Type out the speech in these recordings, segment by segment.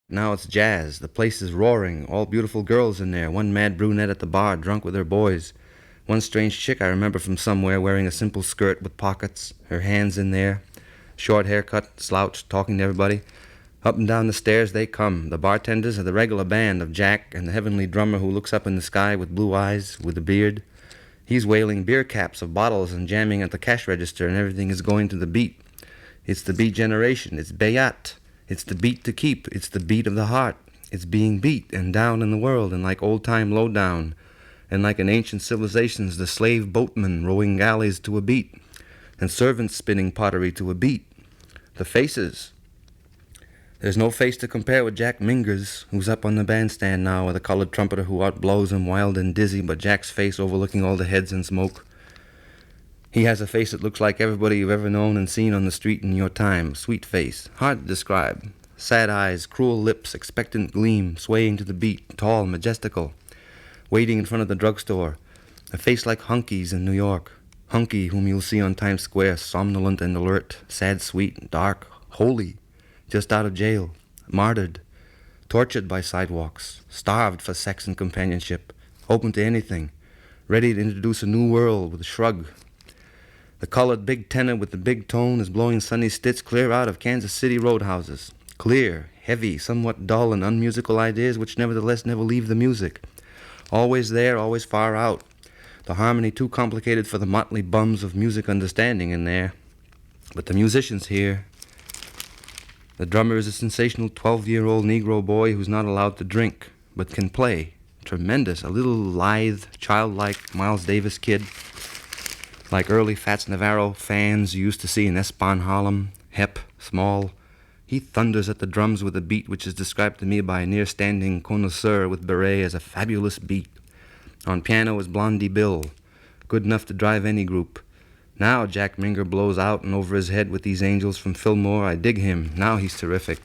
Now it's jazz. The place is roaring. All beautiful girls in there. One mad brunette at the bar, drunk with her boys. One strange chick I remember from somewhere wearing a simple skirt with pockets, her hands in there. Short haircut, slouched, talking to everybody. Up and down the stairs they come. The bartenders are the regular band of Jack and the heavenly drummer who looks up in the sky with blue eyes, with a beard. He's wailing beer caps of bottles and jamming at the cash register, and everything is going to the beat. It's the beat generation. It's Bayat. It's the beat to keep. It's the beat of the heart. It's being beat and down in the world, and like old-time lowdown, and like in ancient civilizations, the slave boatmen rowing galleys to a beat, and servants spinning pottery to a beat. The faces. There's no face to compare with Jack Minger's, who's up on the bandstand now with a colored trumpeter who outblows him wild and dizzy, but Jack's face overlooking all the heads and smoke. He has a face that looks like everybody you've ever known and seen on the street in your time. Sweet face, hard to describe. Sad eyes, cruel lips, expectant gleam, swaying to the beat, tall, majestical. Waiting in front of the drugstore. A face like Hunky's in New York. Hunky, whom you'll see on Times Square, somnolent and alert, sad, sweet, dark, holy, just out of jail, martyred, tortured by sidewalks, starved for sex and companionship, open to anything, ready to introduce a new world with a shrug. The colored big tenor with the big tone is blowing Sonny Stitz clear out of Kansas City roadhouses. Clear, heavy, somewhat dull and unmusical ideas which nevertheless never leave the music. Always there, always far out. The harmony too complicated for the motley bums of music understanding in there. But the musicians here. The drummer is a sensational 12-year-old Negro boy who's not allowed to drink, but can play. Tremendous, a little lithe, childlike Miles Davis kid. Like early Fats Navarro fans you used to see in Espan Harlem, hep, small. He thunders at the drums with a beat which is described to me by a near-standing connoisseur with beret as a fabulous beat. On piano is Blondie Bill, good enough to drive any group. Now Jack Minger blows out and over his head with these angels from Fillmore. I dig him. Now he's terrific.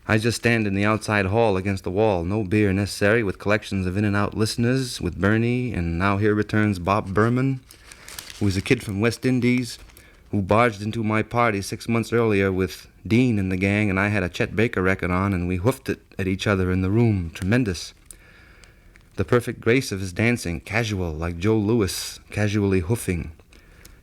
I just stand in the outside hall against the wall, no beer necessary, with collections of in-and-out listeners, with Bernie, and now here returns Bob Berman, who is a kid from West Indies, who barged into my party 6 months earlier with Dean and the gang, and I had a Chet Baker record on, and we hoofed it at each other in the room. Tremendous. The perfect grace of his dancing, casual, like Joe Louis, casually hoofing.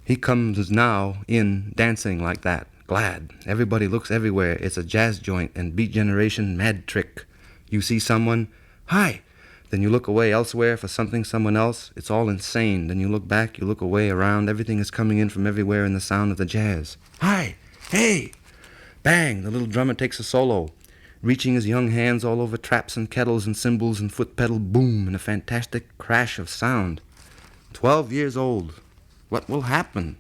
He comes now in dancing like that, glad. Everybody looks everywhere. It's a jazz joint and beat generation mad trick. You see someone, hi! Then you look away elsewhere for something, someone else. It's all insane. Then you look back, you look away, around. Everything is coming in from everywhere in the sound of the jazz. Hi! Hey! Bang! The little drummer takes a solo, reaching his young hands all over traps and kettles and cymbals and foot pedal. Boom! And a fantastic crash of sound. 12 years old. What will happen?